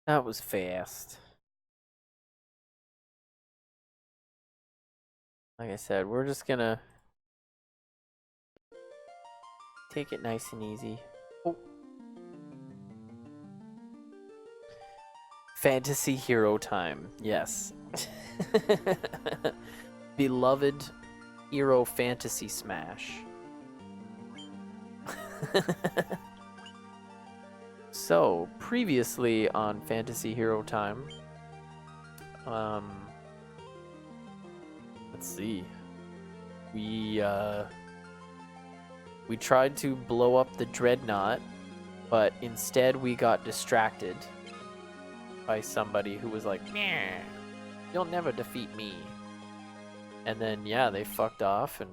That was fast. Like I said, we're just gonna take it nice and easy. Oh. Fantasy hero time. Yes. Beloved hero fantasy smash. So, previously on Fantasy Hero Time, let's see. We tried to blow up the Dreadnought, but instead we got distracted by somebody who was like, "Meh, you'll never defeat me." And then yeah, they fucked off and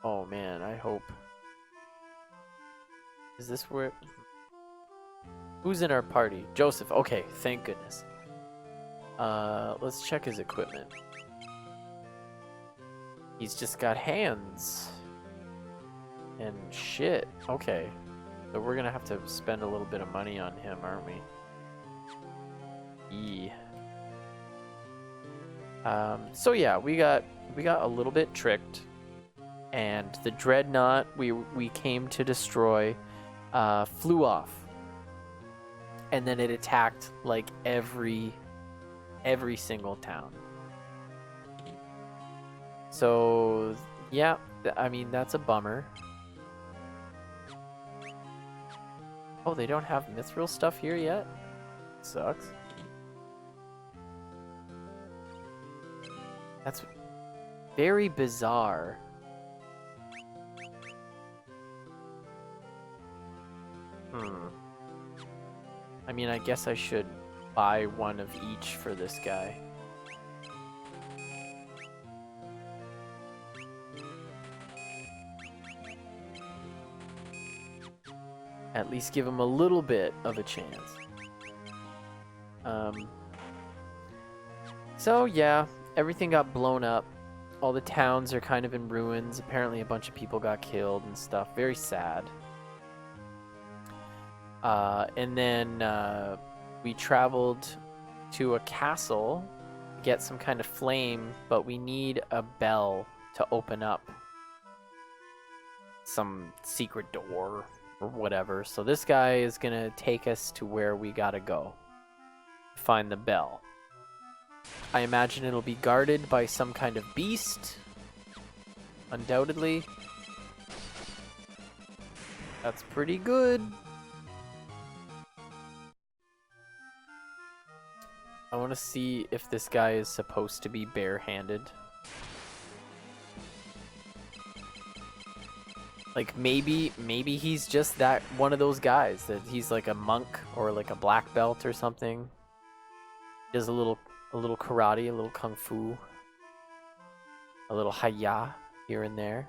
oh man, I hope. Is this where who's in our party? Joseph. Okay, thank goodness. Let's check his equipment. He's just got hands and shit. Okay, so we're gonna have to spend a little bit of money on him, aren't we? So yeah, we got a little bit tricked, and the Dreadnought we came to destroy flew off, and then it attacked like every single town. So yeah, I mean that's a bummer. Oh, they don't have mithril stuff here yet? Sucks. That's very bizarre. I mean, I guess I should buy one of each for this guy. At least give him a little bit of a chance. So yeah, everything got blown up. All the towns are kind of in ruins. Apparently a bunch of people got killed and stuff. Very sad. And then we traveled to a castle to get some kind of flame, but we need a bell to open up some secret door or whatever. So this guy is gonna take us to where we gotta go. Find the bell. I imagine it'll be guarded by some kind of beast. Undoubtedly. That's pretty good. I want to see if this guy is supposed to be barehanded. Like maybe he's just that one of those guys that he's like a monk or like a black belt or something. He does a little karate, a little kung fu, a little haya here and there.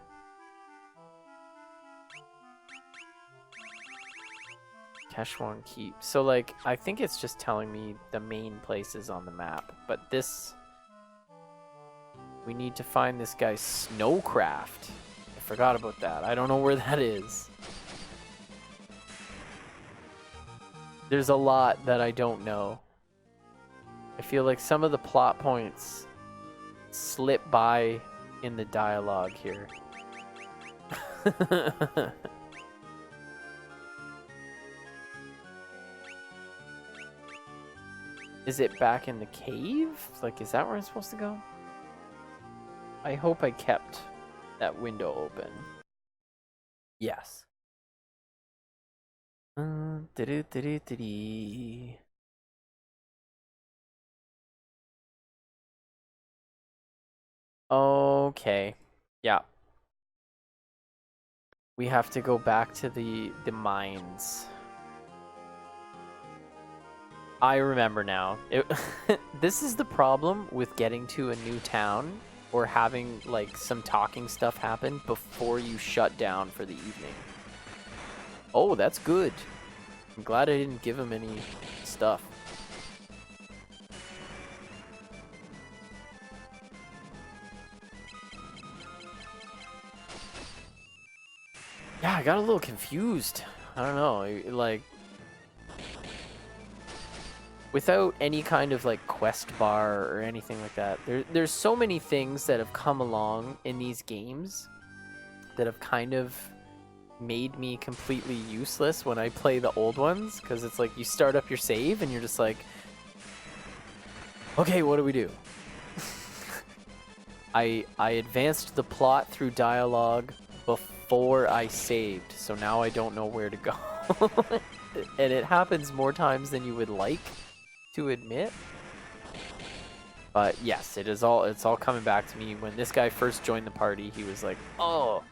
Keshwan Keep. So like I think it's just telling me the main places on the map, but this we need to find this guy's Snowcraft. I forgot about that. I don't know where that is. There's a lot that I don't know. I feel like some of the plot points slip by in the dialogue here. Is it back in the cave? Like, is that where I'm supposed to go? I hope I kept that window open. Yes. Okay. Yeah. We have to go back to the mines. I remember now. This is the problem with getting to a new town or having like some talking stuff happen before you shut down for the evening. Oh, that's good. I'm glad I didn't give him any stuff. Yeah, I got a little confused. I don't know, like without any kind of like quest bar or anything like that. There's so many things that have come along in these games that have kind of made me completely useless when I play the old ones, because it's like you start up your save and you're just like, okay, what do we do? I advanced the plot through dialogue before I saved, so now I don't know where to go. And it happens more times than you would like to admit. But yes, it's all coming back to me. When this guy first joined the party, he was like, "Oh,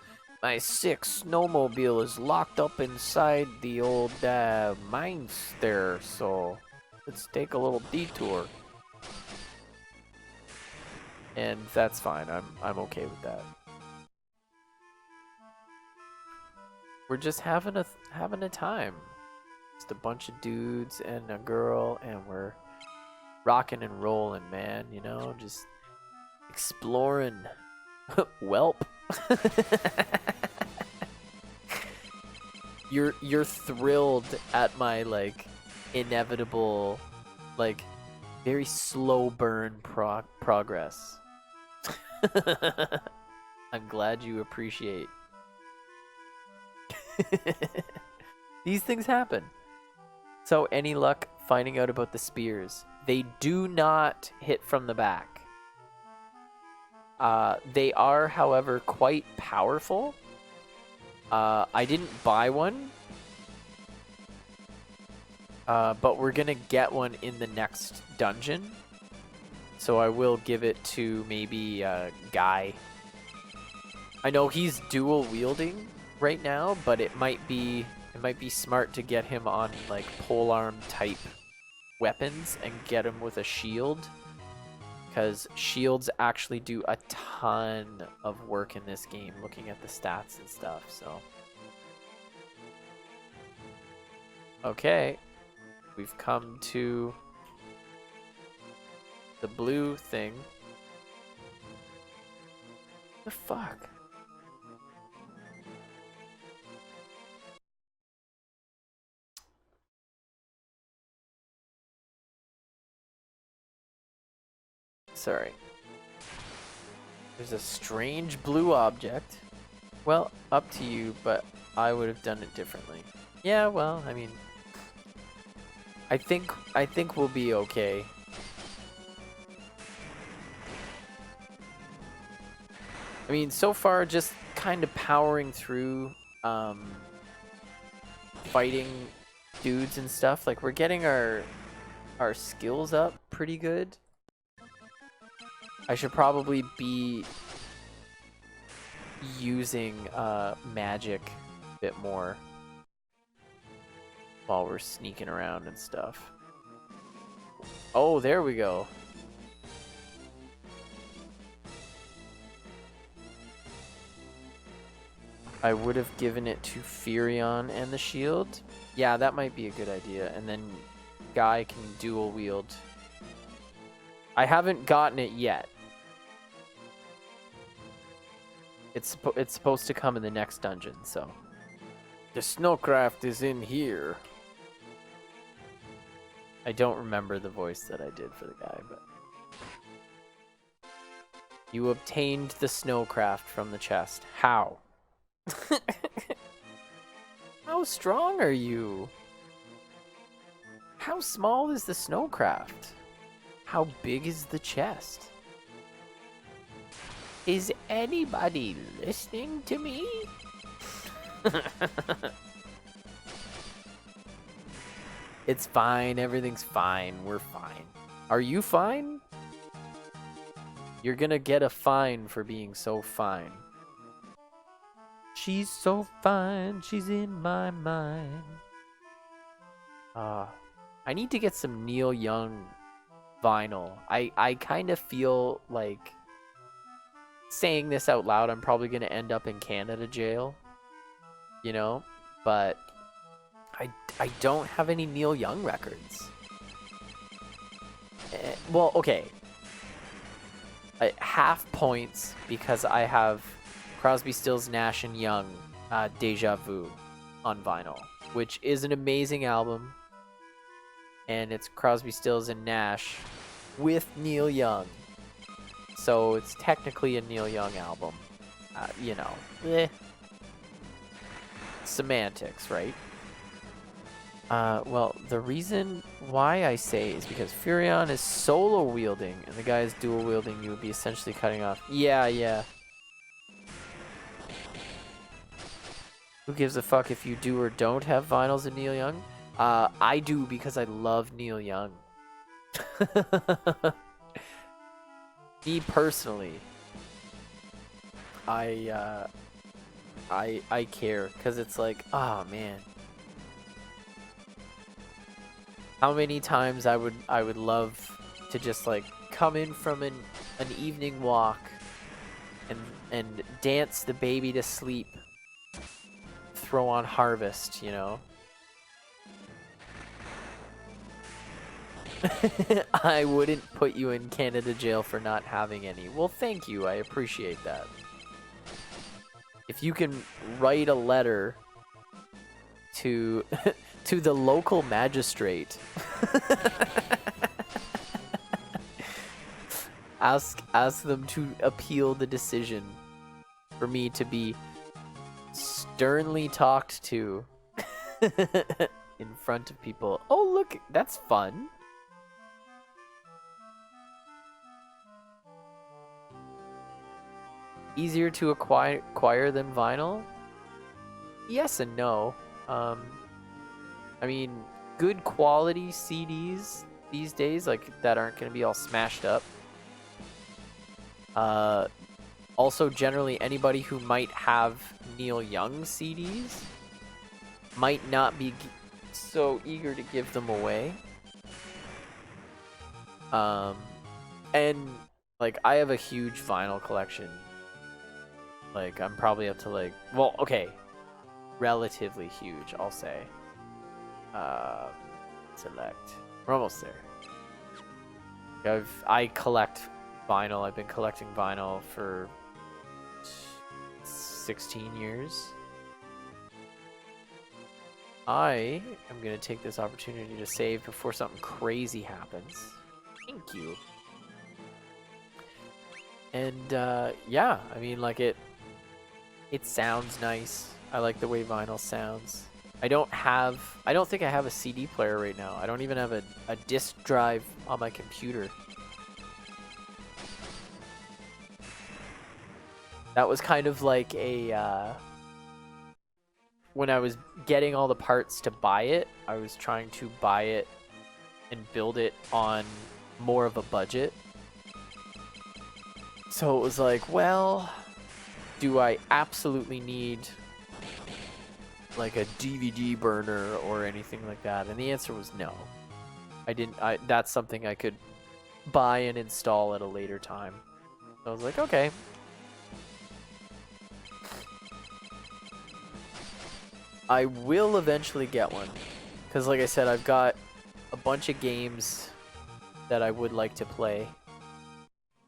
my sick snowmobile is locked up inside the old mines there, so let's take a little detour." And that's fine. I'm okay with that. We're just having a time. Just a bunch of dudes and a girl, and we're rocking and rolling, man. You know, just exploring. Welp. You're thrilled at my like inevitable, like very slow burn progress. I'm glad you appreciate. These things happen. So any luck finding out about the spears? They do not hit from the back. They are, however, quite powerful. I didn't buy one, but we're gonna get one in the next dungeon. So I will give it to maybe Guy. I know he's dual wielding right now, but it might be smart to get him on like polearm type weapons and get him with a shield, because shields actually do a ton of work in this game, looking at the stats and stuff. So okay, we've come to the blue thing. The fuck? Sorry. There's a strange blue object. Well, up to you, but I would have done it differently. Yeah, well, I mean, I think we'll be okay. I mean, so far, just kind of powering through, fighting dudes and stuff. Like, we're getting our skills up pretty good. I should probably be using magic a bit more while we're sneaking around and stuff. Oh, there we go. I would have given it to Furion and the shield. Yeah, that might be a good idea. And then Guy can dual wield. I haven't gotten it yet. It's supposed to come in the next dungeon, so. The snowcraft is in here. I don't remember the voice that I did for the guy, but. You obtained the snowcraft from the chest. How? How strong are you? How small is the snowcraft? How big is the chest? Is anybody listening to me? It's fine. Everything's fine. We're fine. Are you fine? You're gonna get a fine for being so fine. She's so fine. She's in my mind. I need to get some Neil Young vinyl. I kind of feel like saying this out loud, I'm probably going to end up in Canada jail, you know, but I don't have any Neil Young records. Well, okay. Half points because I have Crosby, Stills, Nash & Young, Deja Vu on vinyl, which is an amazing album. and it's Crosby, Stills, and Nash with Neil Young. So it's technically a Neil Young album. You know, semantics, right? Well, the reason why I say is because Furion is solo wielding, and the guy is dual wielding. You would be essentially cutting off. Yeah. Who gives a fuck if you do or don't have vinyls of Neil Young? I do because I love Neil Young. Me personally, I care because it's like, oh man, how many times I would love to just like come in from an evening walk and dance the baby to sleep, throw on Harvest, you know. I wouldn't put you in Canada jail for not having any. Well, thank you. I appreciate that. If you can write a letter to to the local magistrate, ask them to appeal the decision for me to be sternly talked to in front of people. Oh, look, that's fun. Easier to acquire than vinyl? Yes and no. I mean, good quality CDs these days, like that aren't going to be all smashed up. Also, generally, anybody who might have Neil Young CDs might not be so eager to give them away. And like, I have a huge vinyl collection. Like, I'm probably up to like, well, okay, relatively huge, I'll say. Select. We're almost there. I collect vinyl. I've been collecting vinyl for 16 years. I am going to take this opportunity to save before something crazy happens. Thank you. And yeah, I mean, like, it sounds nice. I like the way vinyl sounds. I don't think I have a CD player right now. I don't even have a disc drive on my computer. That was kind of like a, when I was getting all the parts to buy it, I was trying to buy it and build it on more of a budget. So it was like, well, do I absolutely need like a DVD burner or anything like that? And the answer was no. That's something I could buy and install at a later time. So I was like, okay. I will eventually get one. Because like I said, I've got a bunch of games that I would like to play.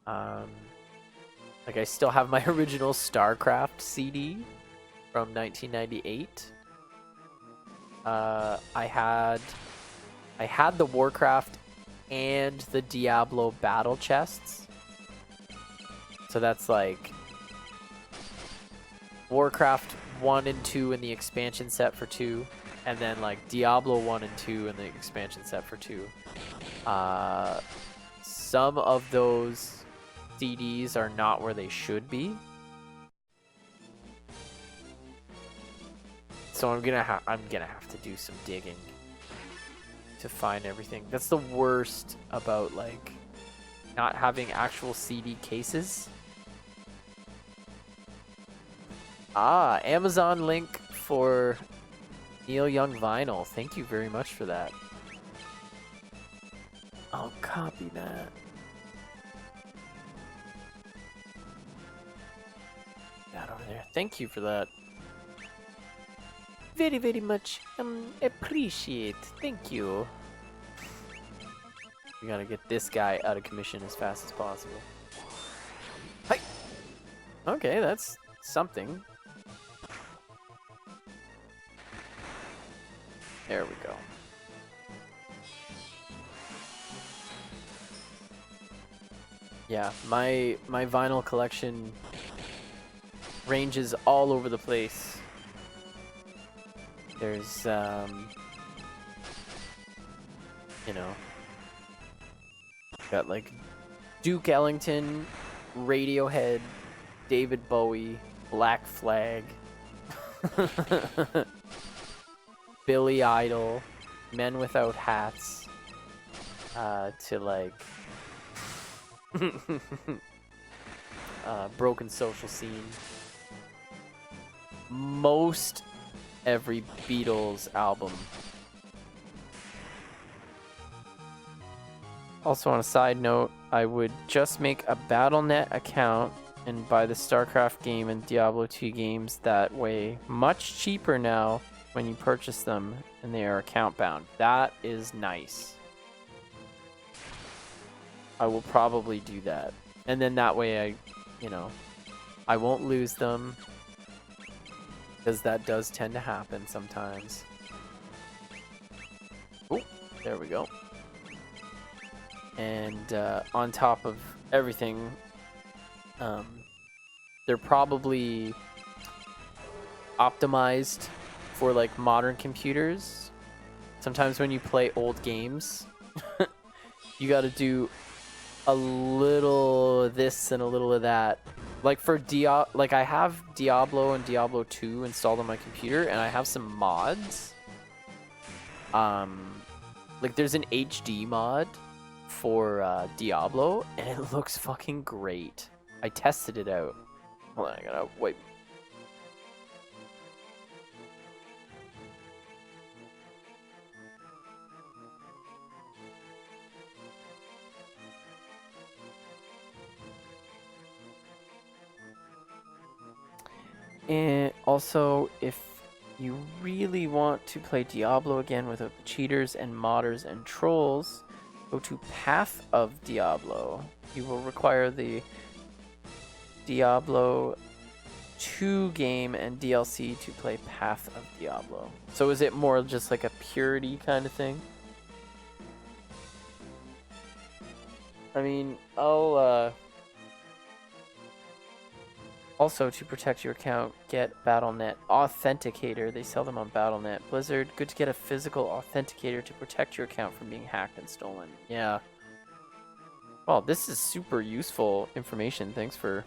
Like, I still have my original StarCraft CD from 1998. I had the Warcraft and the Diablo battle chests. So that's like Warcraft 1 and 2 in the expansion set for 2, and then like Diablo 1 and 2 in the expansion set for 2. Some of those CDs are not where they should be. So I'm gonna have to do some digging to find everything. That's the worst about like not having actual CD cases. Amazon link for Neil Young vinyl. Thank you very much for that. I'll copy that. That over there. Thank you for that. Very, very much appreciate. Thank you. We gotta get this guy out of commission as fast as possible. Hi. Okay, that's something. There we go. Yeah, my vinyl collection ranges all over the place. There's you know, got like Duke Ellington, Radiohead, David Bowie, Black Flag, Billy Idol, Men Without Hats, to like Broken Social Scene. Most every Beatles album. Also, on a side note, I would just make a Battle.net account and buy the StarCraft game and Diablo 2 games that way. Much cheaper now when you purchase them and they are account bound. That is nice. I will probably do that. And then that way I won't lose them, because that does tend to happen sometimes. Oh, there we go. And on top of everything, they're probably optimized for like modern computers. Sometimes when you play old games, you got to do a little of this and a little of that. Like for like I have Diablo and Diablo 2 installed on my computer, and I have some mods. Like there's an HD mod for Diablo, and it looks fucking great. I tested it out. Hold on, I gotta wipe. And also, if you really want to play Diablo again without the cheaters and modders and trolls, go to Path of Diablo. You will require the Diablo 2 game and DLC to play Path of Diablo. So is it more just like a purity kind of thing? I mean, I'll also, to protect your account, get Battle.net Authenticator. They sell them on Battle.net. Blizzard, good to get a physical authenticator to protect your account from being hacked and stolen. Yeah. Well, this is super useful information. Thanks for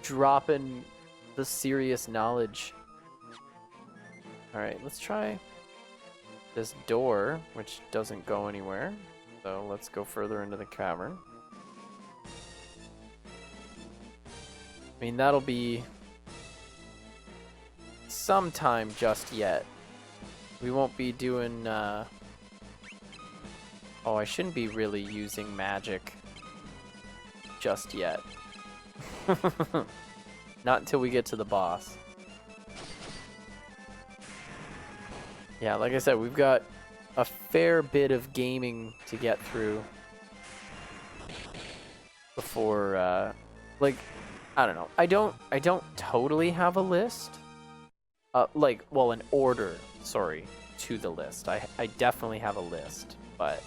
dropping the serious knowledge. Alright, let's try this door, which doesn't go anywhere. So let's go further into the cavern. I mean, that'll be sometime just yet. We won't be doing, oh, I shouldn't be really using magic just yet. Not until we get to the boss. Yeah, like I said, we've got a fair bit of gaming to get through before, like, I don't know. I don't totally have a list. Well, an order, sorry, to the list. I definitely have a list, but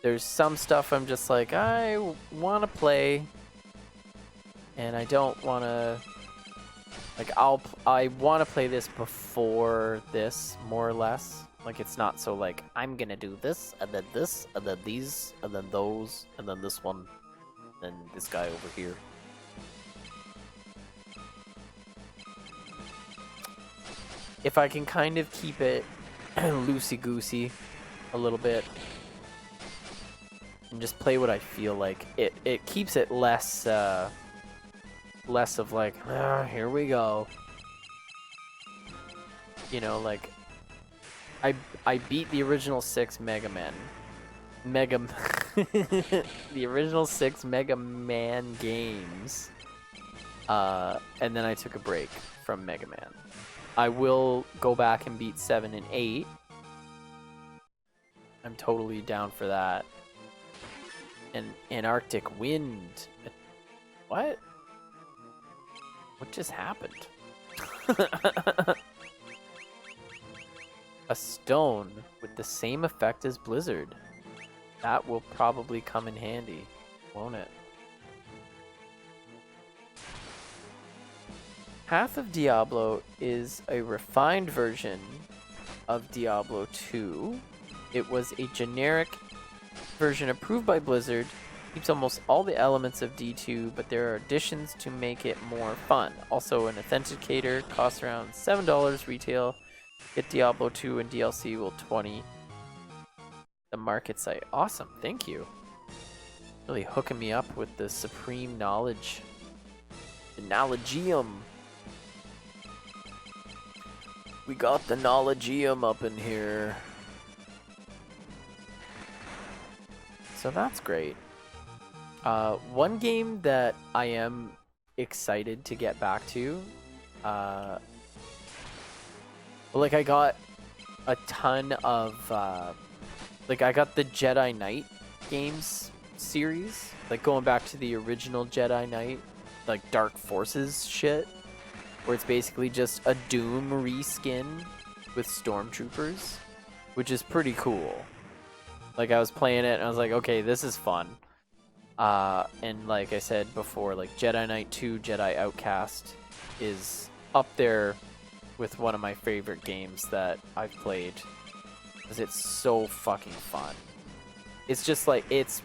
there's some stuff I'm just like, I want to play, and I don't want to, like, I want to play this before this, more or less. Like, it's not so like, I'm gonna do this, and then this, and then these, and then those, and then this one, and this guy over here. If I can kind of keep it loosey-goosey a little bit, and just play what I feel like, it keeps it less, less of like, here we go. You know, like, I beat the original 6 Mega Man. The original 6 Mega Man games. And then I took a break from Mega Man. I will go back and beat 7 and 8. I'm totally down for that. And Antarctic Wind. What? What just happened? A stone. with the same effect as Blizzard. That will probably come in handy, won't it? Half of Diablo is a refined version of Diablo 2. It was a generic version approved by Blizzard. Keeps almost all the elements of D2, but there are additions to make it more fun. Also, an authenticator costs around $7 retail. Get Diablo 2 and DLC will $20. The market site. Awesome, thank you. Really hooking me up with the supreme knowledge. The knowledgeum. We got the knowledgeum up in here. So that's great. One game that I am excited to get back to, like I got a ton of, like I got the Jedi Knight games series, like going back to the original Jedi Knight, like Dark Forces shit, where it's basically just a Doom reskin with stormtroopers, which is pretty cool. Like I was playing it and I was like, okay, this is fun. And like I said before, like Jedi Knight 2, Jedi Outcast is up there with one of my favorite games that I've played, because it's so fucking fun. It's just like, it's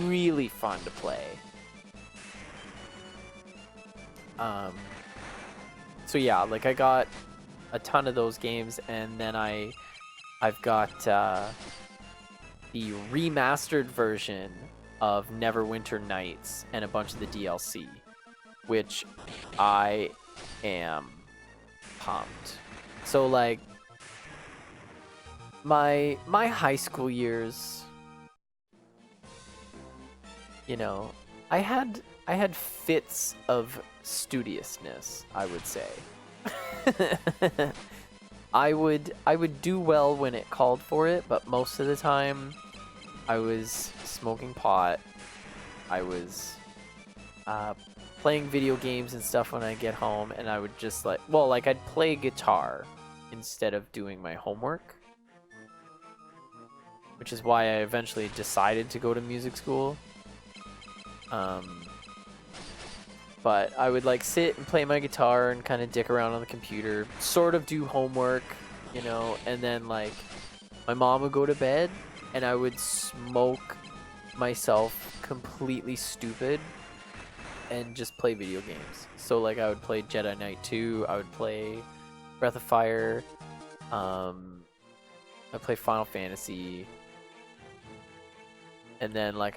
really fun to play. So yeah, like I got a ton of those games, and then I've got the remastered version of Neverwinter Nights and a bunch of the DLC, which I am pumped. So like my high school years, you know, I had fits of studiousness, I would say. I would do well when it called for it, but most of the time I was smoking pot. I was playing video games and stuff when I get home, and I would just I'd play guitar instead of doing my homework, which is why I eventually decided to go to music school. But I would like sit and play my guitar and kind of dick around on the computer, sort of do homework, you know, and then like my mom would go to bed and I would smoke myself completely stupid and just play video games. So like I would play Jedi Knight 2, I would play Breath of Fire, I'd play Final Fantasy, and then like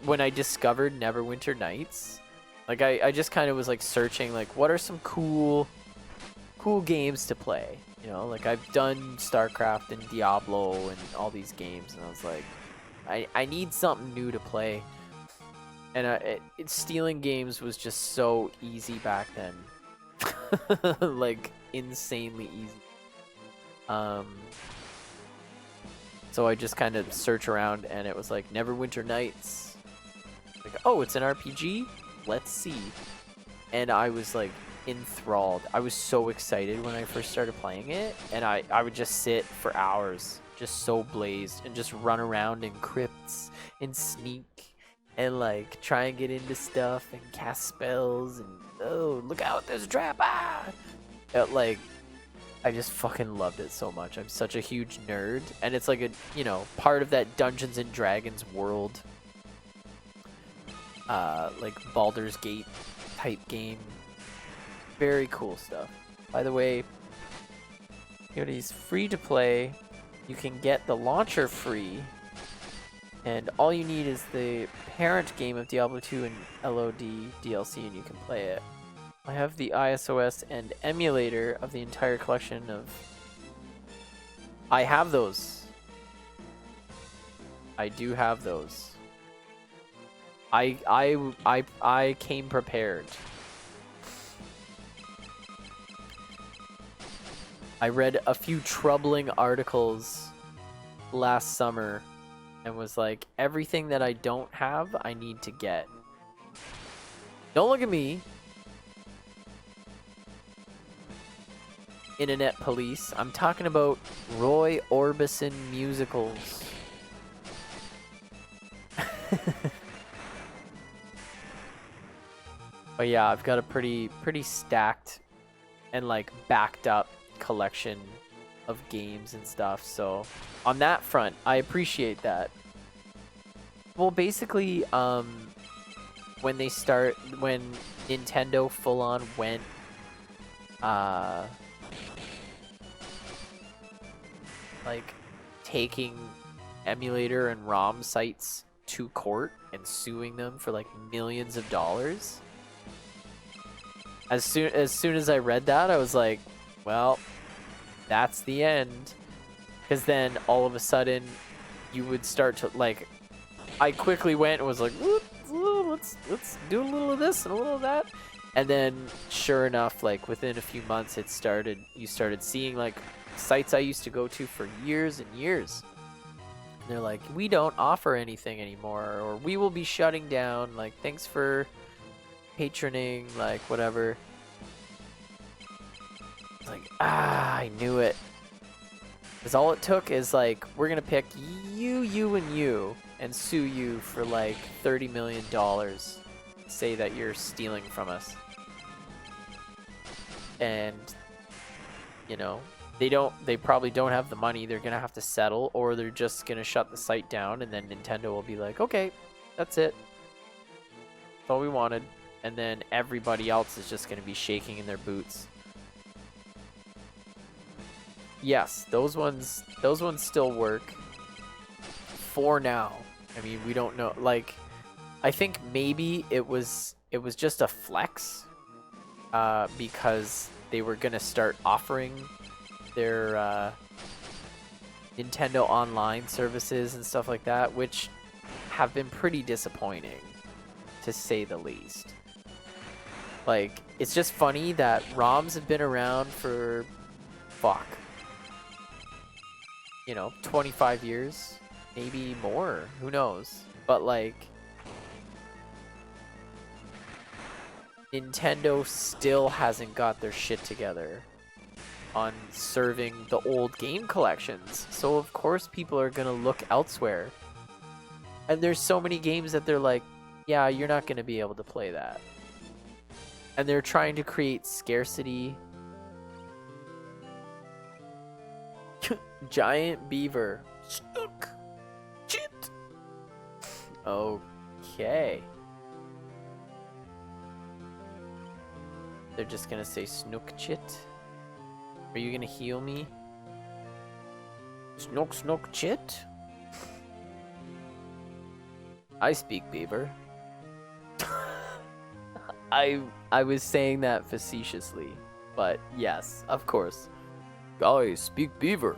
when I discovered Neverwinter Nights, like I just kind of was like searching like what are some cool games to play, you know, like I've done StarCraft and Diablo and all these games, and I was like I need something new to play, and stealing games was just so easy back then. Like insanely easy. So I just kind of search around, and it was like Neverwinter Nights. Like, oh, it's an RPG? Let's see. And I was like enthralled. I was so excited when I first started playing it, and I would just sit for hours, just so blazed, and just run around in crypts and sneak and like try and get into stuff and cast spells and oh, look out, there's a trap! Ah! Like, I just fucking loved it so much. I'm such a huge nerd, and it's like a, you know, part of that Dungeons and Dragons world, like Baldur's Gate type game. Very cool stuff. By the way, Unity's free to play. You can get the launcher free, and all you need is the parent game of Diablo 2 and LOD DLC, and you can play it. I have the ISOS and emulator of the entire collection of... I have those. I do have those. I came prepared. I read a few troubling articles last summer and was like, everything that I don't have, I need to get. Don't look at me. internet police. I'm talking about Roy Orbison musicals. But yeah, I've got a pretty stacked and like backed up collection of games and stuff. So on that front, I appreciate that. Well, basically, when Nintendo full on went, like taking emulator and ROM sites to court and suing them for like millions of dollars. As soon as I read that, I was like, well, that's the end. Because then all of a sudden, you would start to like. I quickly went and was like, let's do a little of this and a little of that, and then sure enough, like within a few months, you started seeing like sites I used to go to for years and years. And they're like, we don't offer anything anymore, or we will be shutting down. Like, thanks for patroning, like whatever. It's like, I knew it. Because all it took is like, we're gonna pick you, and you, and sue you for like $30 million. Say that you're stealing from us. And, you know, they probably don't have the money. They're gonna have to settle, or they're just gonna shut the site down, and then Nintendo will be like, okay, that's it. That's all we wanted. And then everybody else is just gonna be shaking in their boots. Yes, those ones still work for now. I mean, we don't know. Like, I think maybe it was just a flex, because they were gonna start offering their Nintendo Online services and stuff like that, which have been pretty disappointing, to say the least. Like, it's just funny that ROMs have been around for, fuck, 25 years, maybe more, who knows? But like, Nintendo still hasn't got their shit together on serving the old game collections. So of course people are gonna look elsewhere. And there's so many games that they're like, yeah, you're not gonna be able to play that. And they're trying to create scarcity. Giant beaver. Snook. Chit. Okay. They're just gonna say Snook Chit. Are you gonna heal me? Snook Chit? I speak beaver. I was saying that facetiously, but yes, of course. I speak beaver.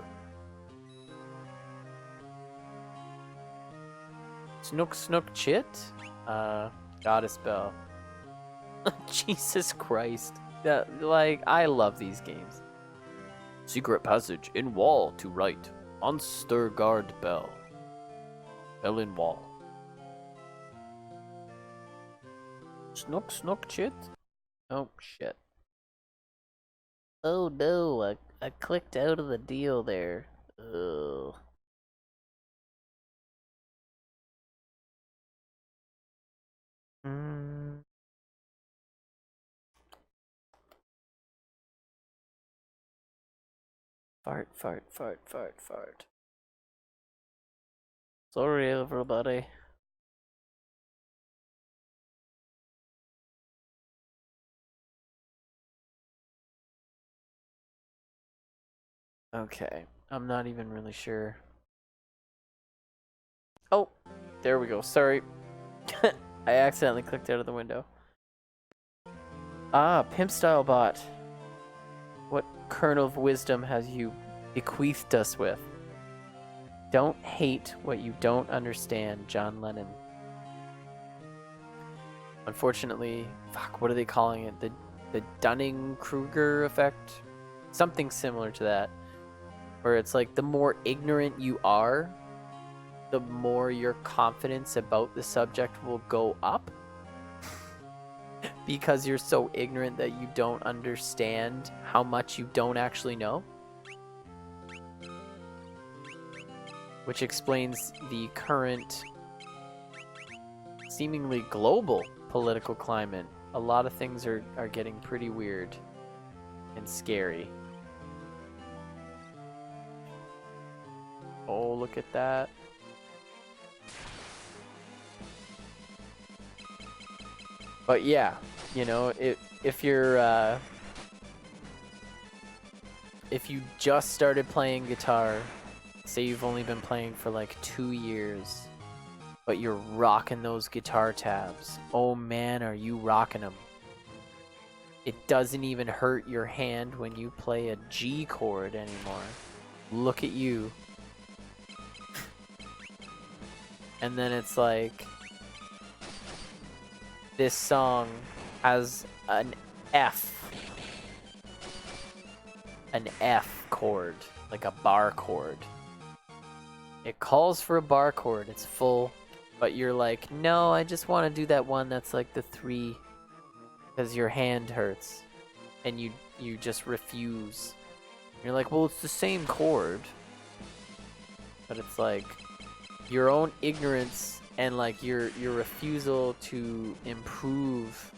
Snook Chit? Goddess Bell. Jesus Christ. Like, I love these games. Secret passage in wall to right. Monster guard bell. Bell in wall. Snook Chit? Oh, shit. Oh no, I clicked out of the deal there. Ugh. Fart. Sorry, everybody. Okay, I'm not even really sure. Oh, there we go. Sorry. I accidentally clicked out of the window. Ah, Pimp Style Bot. What kernel of wisdom has you bequeathed us with? Don't hate what you don't understand, John Lennon. Unfortunately, fuck, what are they calling it? The Dunning-Kruger effect? Something similar to that. Where it's like, the more ignorant you are, the more your confidence about the subject will go up. because you're so ignorant that you don't understand how much you don't actually know. Which explains the current, seemingly global political climate. A lot of things are getting pretty weird and scary. Oh, look at that. But yeah, you know, if you're if you just started playing guitar, say you've only been playing for like 2 years, but you're rocking those guitar tabs. Oh man, are you rocking them. It doesn't even hurt your hand when you play a G chord anymore. Look at you. And then it's like, this song has an F chord, like a bar chord. It calls for a bar chord, it's full, but you're like, no, I just want to do that one that's like the 3, because your hand hurts, and you just refuse. You're like, well, it's the same chord, but it's like your own ignorance and like your refusal to improve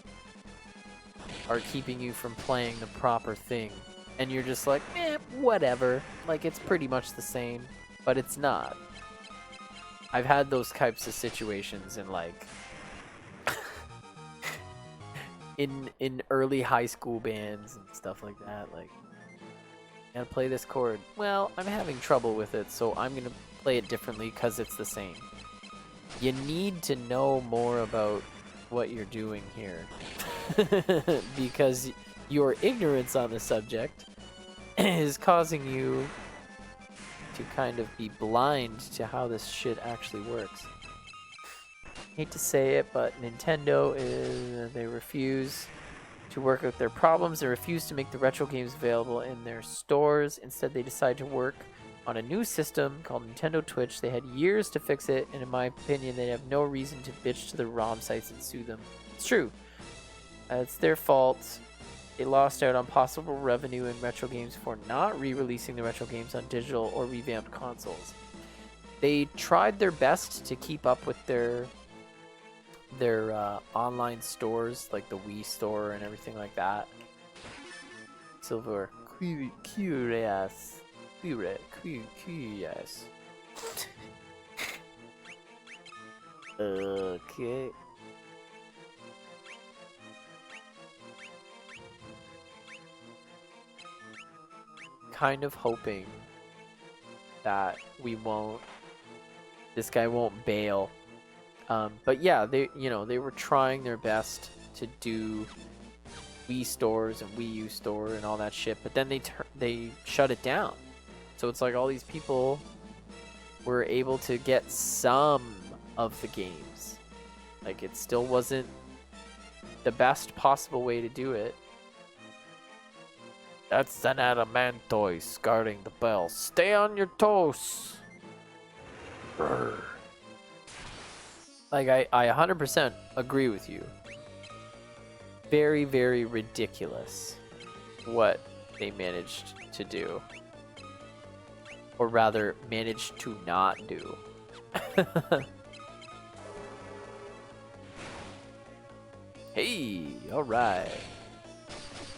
are keeping you from playing the proper thing. And you're just like, whatever. Like, it's pretty much the same, but it's not. I've had those types of situations in like in early high school bands and stuff like that. Like, gotta play this chord. Well, I'm having trouble with it, so I'm gonna play it differently because it's the same. You need to know more about what you're doing here. Because your ignorance on the subject is causing you to kind of be blind to how this shit actually works. Hate to say it, but Nintendo they refuse to work out their problems. They refuse to make the retro games available in their stores. Instead, they decide to work on a new system called Nintendo Twitch. They had years to fix it, and in my opinion, they have no reason to bitch to the ROM sites and sue them. It's true. It's their fault. They lost out on possible revenue in retro games for not re-releasing the retro games on digital or revamped consoles. They tried their best to keep up with their online stores, like the Wii store and everything like that. Silver curious. Okay. Kind of hoping that this guy won't bail. But yeah, they were trying their best to do Wii stores and Wii U store and all that shit, but then they shut it down. So it's like all these people were able to get some of the games. Like, it still wasn't the best possible way to do it. That's an adamantoise guarding the bell. Stay on your toes. Brr. Like, I 100% agree with you. Very, very ridiculous what they managed to do. Or rather, managed to not do. Hey, alright.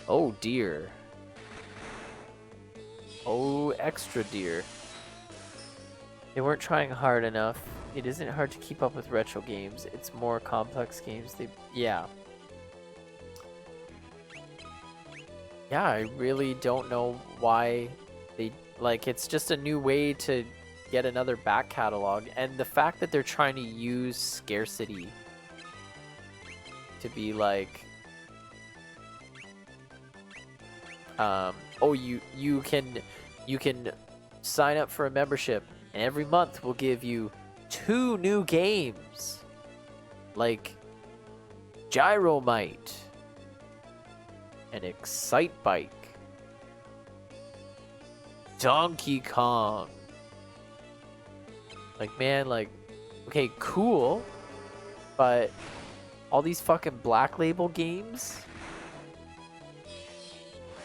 Oh dear. Oh, extra dear. They weren't trying hard enough. It isn't hard to keep up with retro games. It's more complex games. Yeah, I really don't know why they... Like, it's just a new way to get another back catalog. And the fact that they're trying to use scarcity to be like... oh, you can sign up for a membership, and every month we'll give you 2 new games, like Gyromite and Excitebike, Donkey Kong. Like, man, like, okay, cool, but all these fucking Black Label games,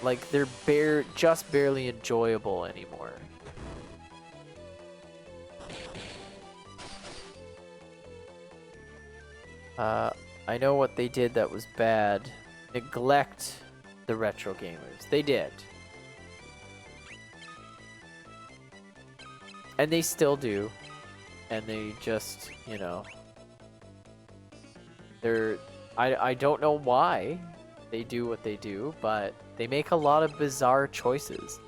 like they're just barely enjoyable anymore. I know what they did that was bad. Neglect the retro gamers. They did. And they still do. And they just, you know, I don't know why they do what they do, but they make a lot of bizarre choices.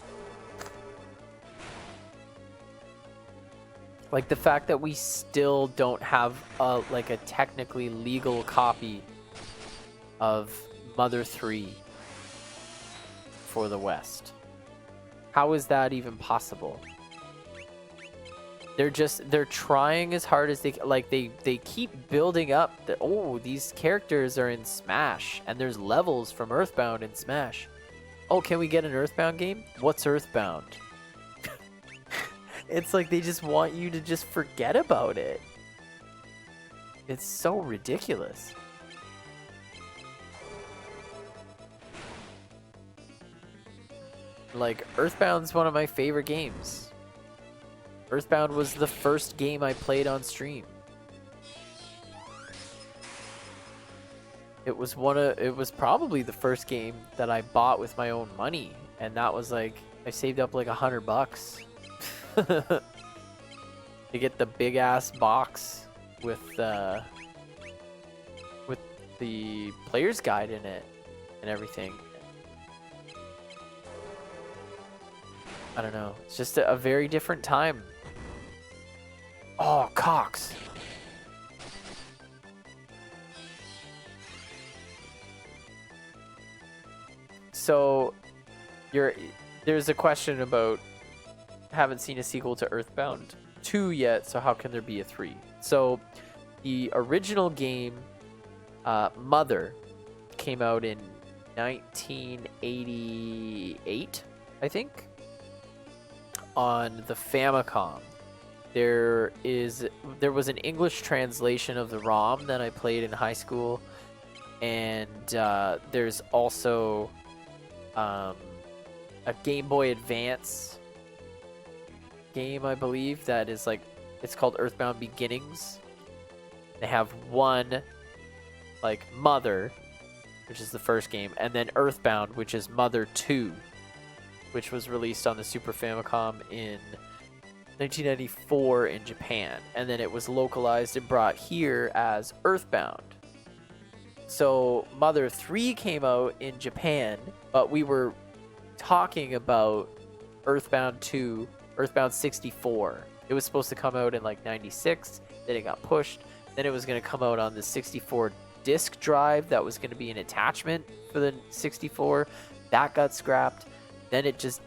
Like the fact that we still don't have like a technically legal copy of Mother 3 for the West. How is that even possible? They're trying as hard as they like. They keep building up that, oh, these characters are in Smash and there's levels from Earthbound in Smash. Oh, can we get an Earthbound game? What's Earthbound? It's like they just want you to just forget about it. It's so ridiculous. Like, Earthbound's one of my favorite games. Earthbound was the first game I played on stream. It was probably the first game that I bought with my own money, and that was like, I saved up like $100 to get the big ass box with the player's guide in it and everything. I don't know. It's just a very different time. Oh, Cox. So, there's a question about, haven't seen a sequel to Earthbound 2 yet, so how can there be a 3? So, the original game, Mother, came out in 1988, I think, on the Famicom. There was an English translation of the ROM that I played in high school, and there's also a Game Boy Advance game, I believe, that is like, it's called Earthbound Beginnings. They have one, like, Mother, which is the first game, and then Earthbound, which is Mother 2, which was released on the Super Famicom in 1994 in Japan, and then it was localized and brought here as Earthbound. So Mother 3 came out in Japan, but we were talking about Earthbound 2, Earthbound 64. It was supposed to come out in like 96, then it got pushed, then it was going to come out on the 64 disk drive that was going to be an attachment for the 64. That got scrapped. Then it just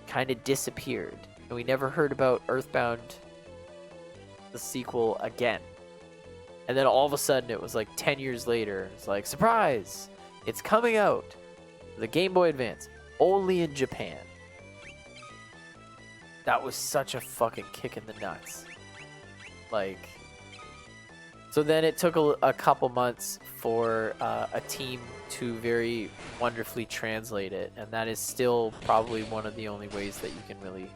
kind of disappeared, and we never heard about Earthbound, the sequel, again. And then all of a sudden, it was like 10 years later, it's like, surprise! It's coming out! The Game Boy Advance, only in Japan. That was such a fucking kick in the nuts. Like, so then it took a couple months for a team to very wonderfully translate it, and that is still probably one of the only ways that you can really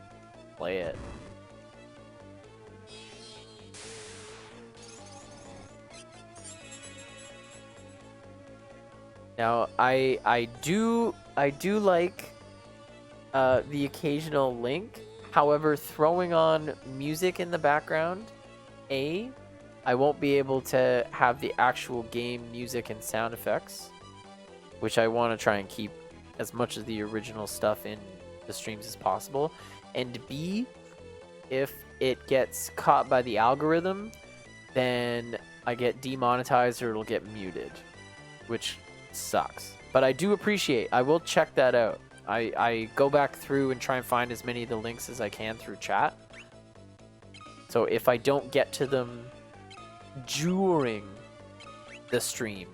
play it. Now, I do like the occasional link. However, throwing on music in the background, I won't be able to have the actual game music and sound effects, which I want to try and keep as much of the original stuff in the streams as possible. And B, if it gets caught by the algorithm, then I get demonetized or it'll get muted, which sucks. But I do appreciate, I will check that out. I go back through and try and find as many of the links as I can through chat. So if I don't get to them during the stream,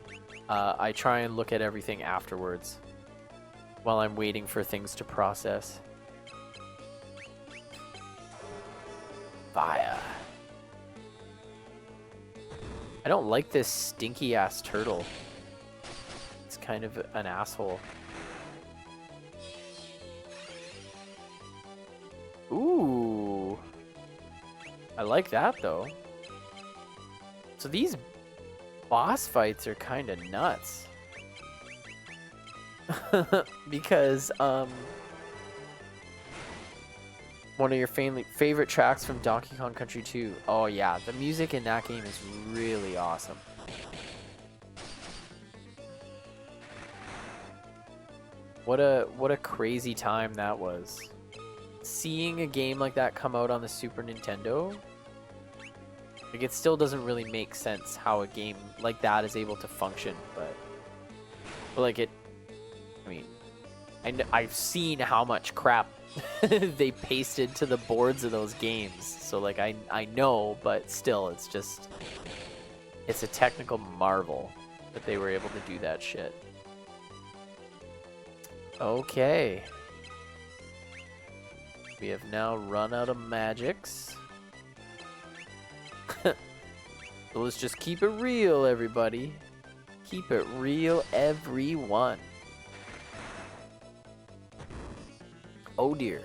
I try and look at everything afterwards while I'm waiting for things to process. Fire. I don't like this stinky ass turtle. It's kind of an asshole. Ooh. I like that though. So these boss fights are kind of nuts. Because one of your favorite tracks from Donkey Kong Country 2. Oh yeah, the music in that game is really awesome. What a crazy time that was. Seeing a game like that come out on the Super Nintendo, like it still doesn't really make sense how a game like that is able to function, but like it, I mean, I've seen how much crap they pasted to the boards of those games, so like I know, but still, it's a technical marvel that they were able to do that shit. Okay. We have now run out of magics. So let's just keep it real, everybody. Keep it real, everyone. Oh dear.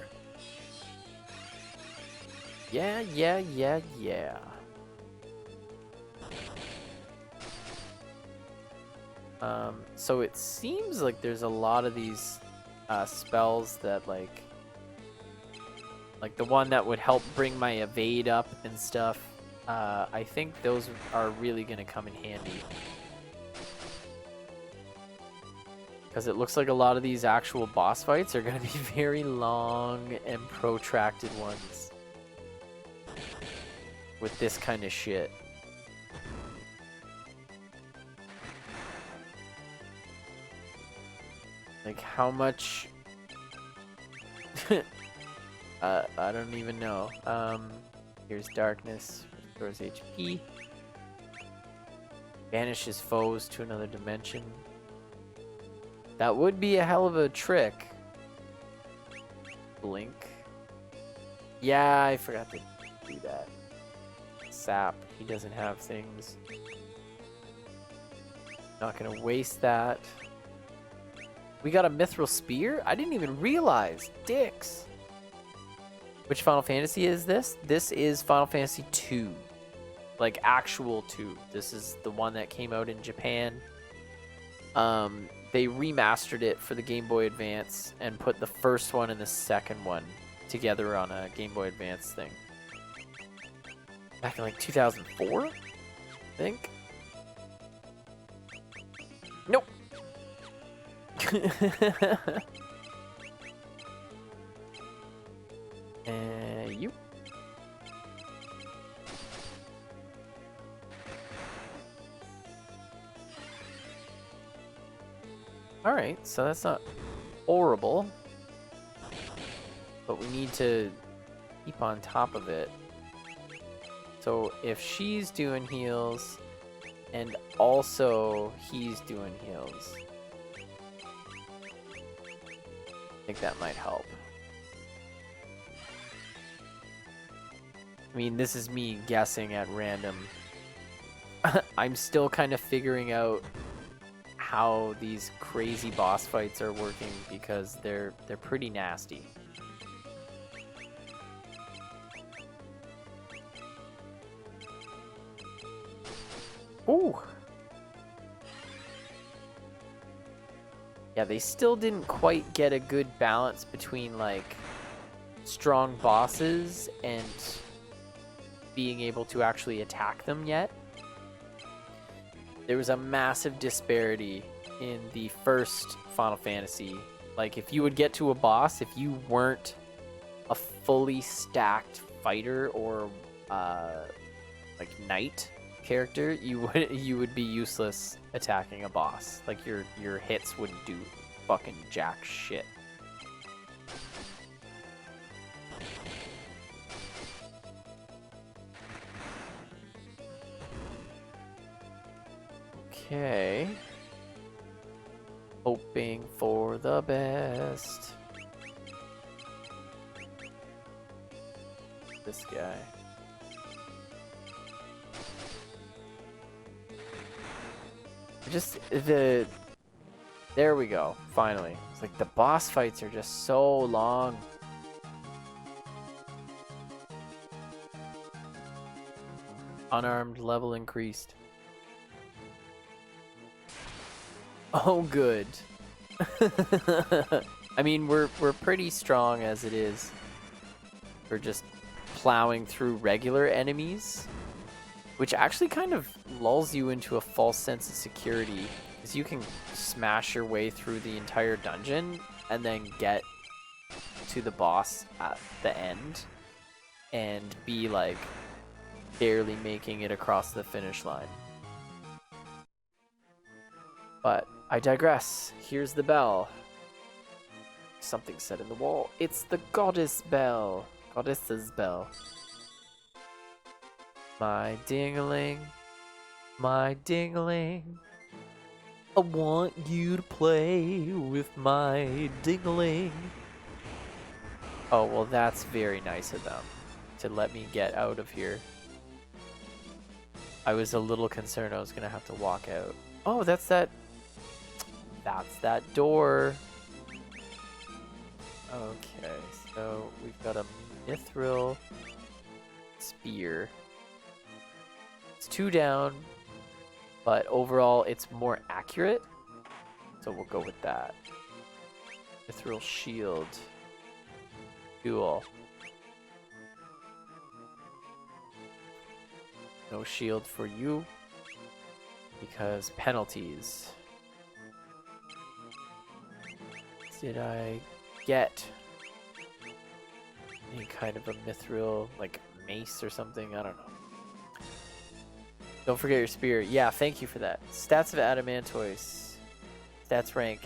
Yeah. So it seems like there's a lot of these spells that like the one that would help bring my evade up and stuff. I think those are really gonna come in handy. Because it looks like a lot of these actual boss fights are gonna be very long and protracted ones. With this kind of shit. Like how much... I don't even know. Here's darkness, restores HP. Banishes foes to another dimension. That would be a hell of a trick. Blink. Yeah, I forgot to do that. Sap, he doesn't have things. Not gonna waste that. We got a mithril spear? I didn't even realize. Dicks. Which Final Fantasy is this? This is Final Fantasy 2. Like, actual 2. This is the one that came out in Japan. They remastered it for the Game Boy Advance and put the first one and the second one together on a Game Boy Advance thing. Back in, like, 2004? I think? Nope. You. Alright, so that's not horrible. But we need to keep on top of it. So if she's doing heals, and also he's doing heals, I think that might help. I mean, this is me guessing at random. I'm still kind of figuring out how these crazy boss fights are working because they're pretty nasty. Ooh. Yeah, they still didn't quite get a good balance between like strong bosses and being able to actually attack them yet. There was a massive disparity in the first Final Fantasy. Like, if you would get to a boss, if you weren't a fully stacked fighter or like knight character, you would be useless attacking a boss. Like, your hits wouldn't do fucking jack shit. Okay. Hoping for the best. This guy. There we go. Finally. It's like the boss fights are just so long. Unarmed level increased. Oh, good. I mean, we're pretty strong as it is. We're just plowing through regular enemies, which actually kind of lulls you into a false sense of security, because you can smash your way through the entire dungeon and then get to the boss at the end and be like barely making it across the finish line. But I digress. Here's the bell. Something said in the wall. It's the goddess bell. Goddess's bell. My ding-a-ling. My ding-a-ling. I want you to play with my ding-a-ling. Oh, well, that's very nice of them to let me get out of here. I was a little concerned I was going to have to walk out. Oh, that's that door. Okay, so we've got a mithril spear. It's 2 down, but overall it's more accurate, so we'll go with that. Mithril shield. Cool. No shield for you, because penalties. Did I get any kind of a mithril, like mace or something? I don't know. Don't forget your spear. Yeah, thank you for that. Stats of Adamantoise. Stats rank.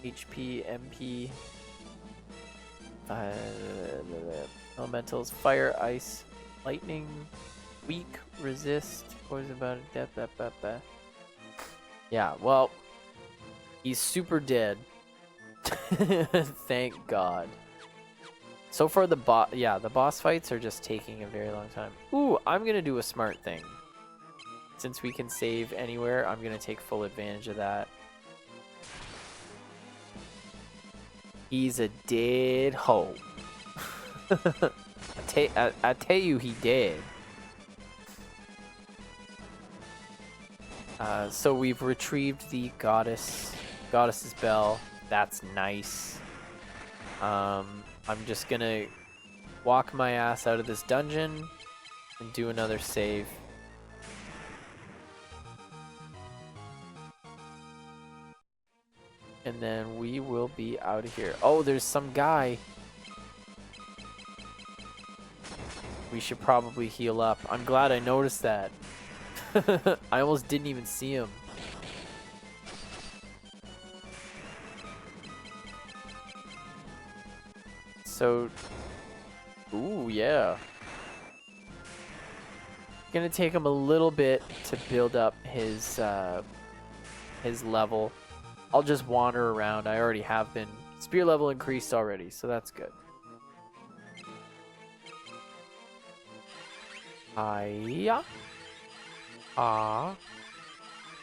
HP, MP. Elementals. Fire, ice, lightning. Weak, resist. Poison, about death. Yeah, well, he's super dead. Thank God. So far the boss fights are just taking a very long time. Ooh, I'm gonna do a smart thing. Since we can save anywhere, I'm gonna take full advantage of that. He's a dead hoe. I tell you he dead. So we've retrieved the goddess's bell. That's nice. I'm just gonna walk my ass out of this dungeon and do another save. And then we will be out of here. Oh, there's some guy. We should probably heal up. I'm glad I noticed that. I almost didn't even see him. So, ooh, yeah. Gonna take him a little bit to build up his level. I'll just wander around. I already have been. Spear level increased already, so that's good. Yeah.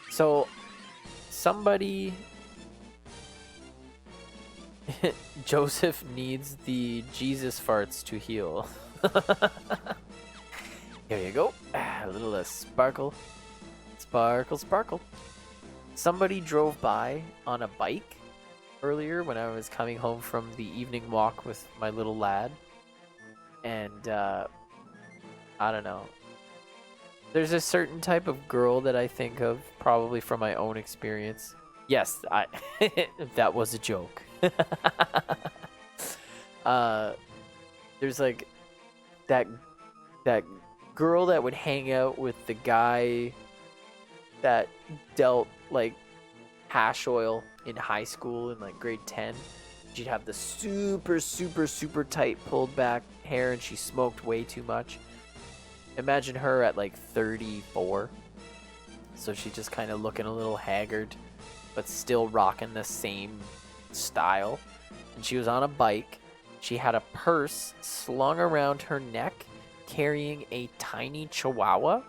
So, somebody... Joseph needs the Jesus farts to heal. Here you go. A little sparkle. Sparkle, sparkle. Somebody drove by on a bike earlier when I was coming home from the evening walk with my little lad. And, I don't know. There's a certain type of girl that I think of, probably from my own experience. Yes, that was a joke. There's like that girl that would hang out with the guy that dealt like hash oil in high school in like grade 10. She'd have the super tight pulled back hair and she smoked way too much. Imagine her at like 34. So she's just kind of looking a little haggard, but still rocking the same style. And she was on a bike. She had a purse slung around her neck carrying a tiny chihuahua.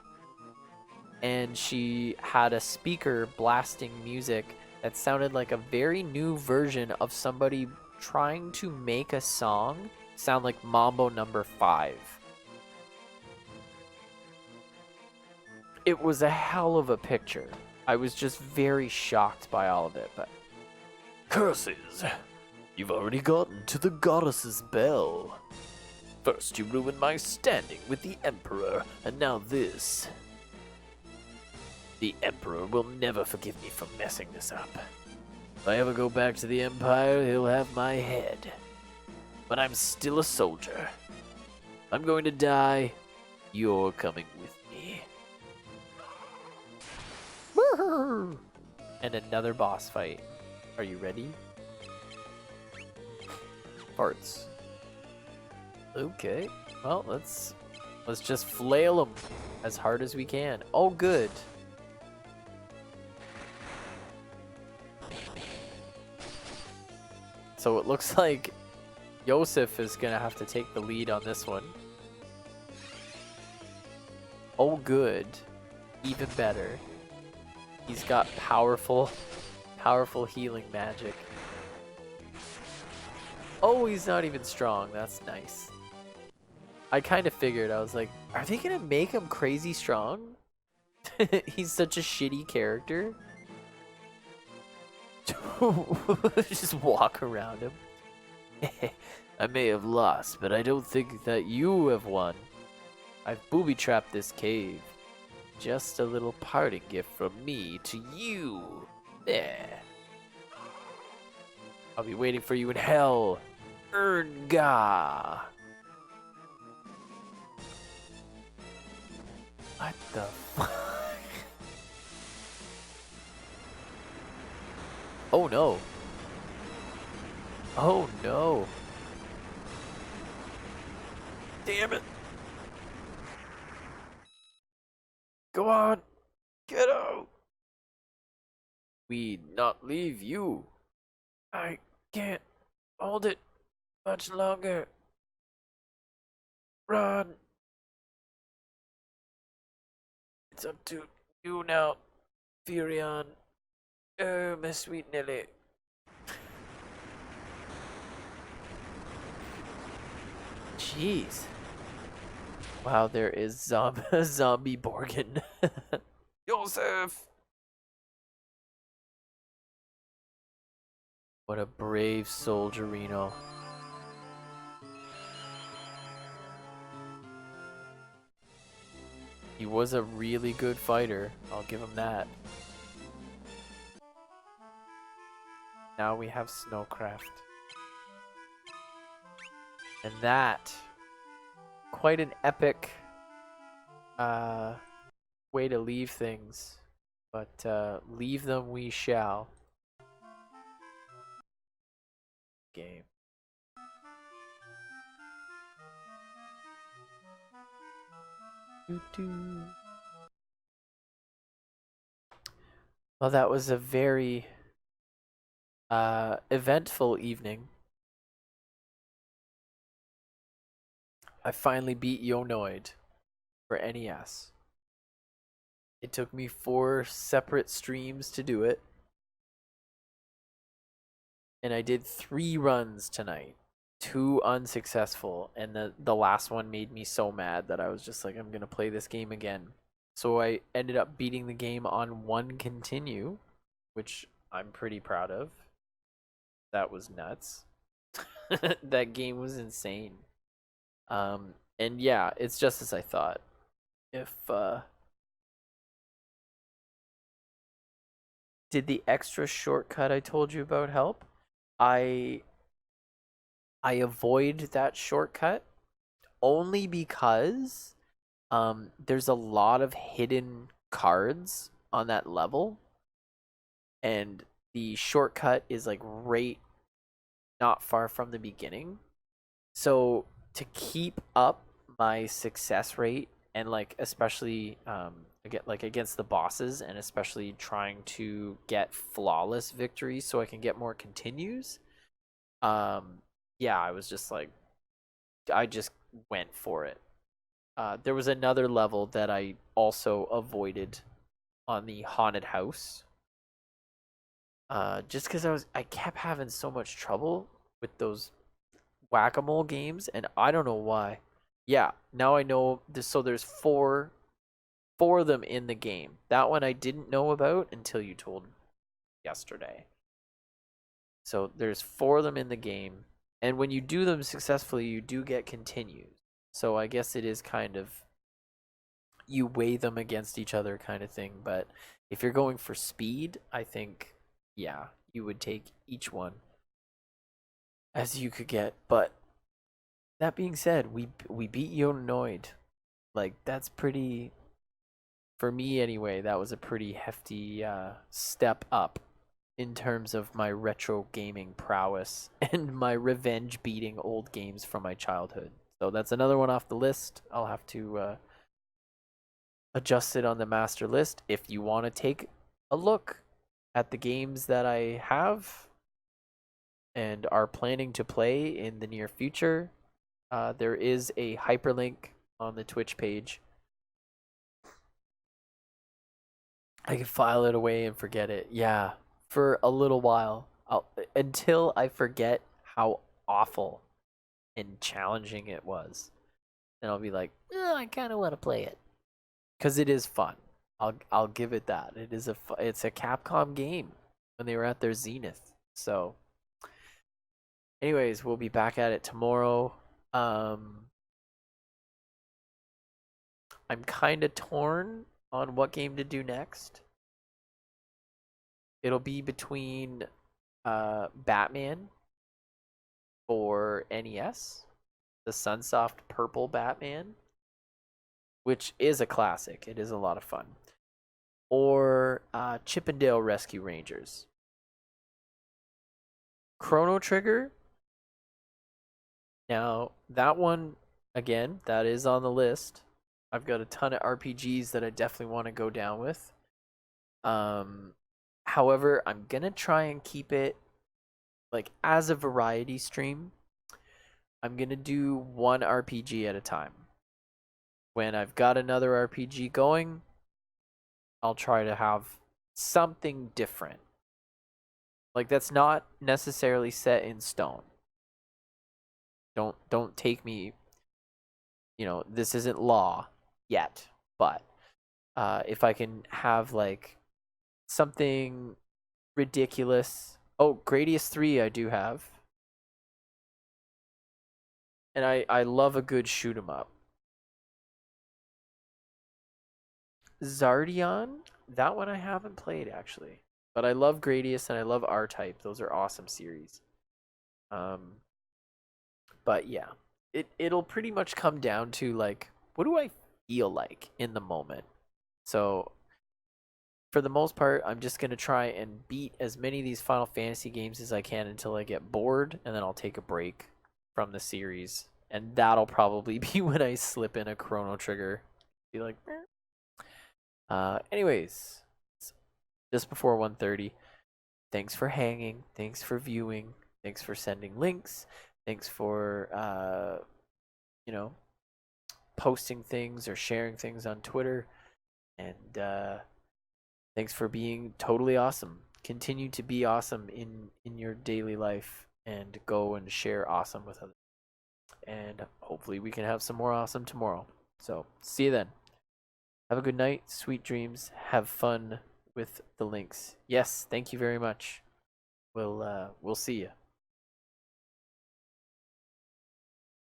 and she had a speaker blasting music that sounded like a very new version of somebody trying to make a song sound like Mambo number 5. It was a hell of a picture. I was just very shocked by all of it, but curses! You've already gotten to the goddess's bell. First you ruined my standing with the Emperor, and now this. The Emperor will never forgive me for messing this up. If I ever go back to the Empire, he'll have my head. But I'm still a soldier. I'm going to die. You're coming with me. And another boss fight. Are you ready? Farts. Okay. Well, let's just flail them as hard as we can. Oh, good. So it looks like Yosef is gonna have to take the lead on this one. Oh, good. Even better. He's got powerful healing magic. Oh, he's not even strong. That's nice. I kind of figured. I was like, are they gonna make him crazy strong? He's such a shitty character. Just walk around him. I may have lost, but I don't think that you have won. I've booby-trapped this cave. Just a little parting gift from me to you. There. I'll be waiting for you in hell. Ernga. What the fuck? Oh no. Oh no. Damn it. Go on. Get out. We not leave you. I can't hold it much longer. Run. It's up to you now, Furion. Oh, my sweet Nelly. Jeez. Wow, there is zombie Borgin. Yosef! What a brave soldierino. He was a really good fighter. I'll give him that. Now we have Snowcraft. And that, quite an epic way to leave things. But leave them we shall. Game. Doo-doo. Well, that was a very eventful evening. I finally beat Yonoid for NES. It took me 4 separate streams to do it. And I did 3 runs tonight. 2 unsuccessful. And the last one made me so mad that I was just like, I'm going to play this game again. So I ended up beating the game on 1 continue, which I'm pretty proud of. That was nuts. That game was insane. And yeah, it's just as I thought. If did the extra shortcut I told you about help? I avoid that shortcut only because there's a lot of hidden cards on that level, and the shortcut is like right not far from the beginning. So to keep up my success rate, and like especially against the bosses, and especially trying to get flawless victories so I can get more continues, yeah, I was just like, I just went for it. There was another level that I also avoided on the haunted house. Just because I kept having so much trouble with those whack-a-mole games, and I don't know why. Yeah, now I know this. So there's four of them in the game. That one I didn't know about until you told me yesterday. So there's four of them in the game, and when you do them successfully, you do get continues. So I guess it is kind of you weigh them against each other kind of thing. But if you're going for speed, I think yeah, you would take each one as you could get. But that being said, we beat Yonoid. Like that's pretty for me anyway. That was a pretty hefty step up in terms of my retro gaming prowess and my revenge beating old games from my childhood. So that's another one off the list. I'll have to adjust it on the master list. If you want to take a look at the games that I have and are planning to play in the near future, there is a hyperlink on the Twitch page. I can file it away and forget it. Yeah, for a little while. Until I forget how awful and challenging it was. Then I'll be like, I kind of want to play it. Cuz it is fun. I'll give it that. It's a Capcom game when they were at their zenith. So anyways, we'll be back at it tomorrow. I'm kind of torn on what game to do next. It'll be between Batman for NES, the Sunsoft Purple Batman, which is a classic. It is a lot of fun. Or Chippendale Rescue Rangers. Chrono Trigger. Now, that one, again, that is on the list. I've got a ton of RPGs that I definitely want to go down with. However, I'm going to try and keep it like as a variety stream. I'm going to do one RPG at a time. When I've got another RPG going, I'll try to have something different. Like that's not necessarily set in stone. Don't take me, this isn't law yet, but if I can have like something ridiculous. Oh, Gradius 3 I do have. And I love a good shoot 'em up. Zardion, that one I haven't played actually. But I love Gradius and I love R-Type. Those are awesome series. But yeah, it'll pretty much come down to like what do I feel like in the moment. So for the most part, I'm just gonna try and beat as many of these Final Fantasy games as I can until I get bored, and then I'll take a break from the series, and that'll probably be when I slip in a Chrono Trigger. Be like, anyways, just before 1:30. Thanks for hanging. Thanks for viewing. Thanks for sending links. Thanks for posting things or sharing things on Twitter, and thanks for being totally awesome. Continue to be awesome in your daily life and go and share awesome with others. And hopefully we can have some more awesome tomorrow. So, see you then. Have a good night, sweet dreams. Have fun with the links. Yes, thank you very much. We'll see you.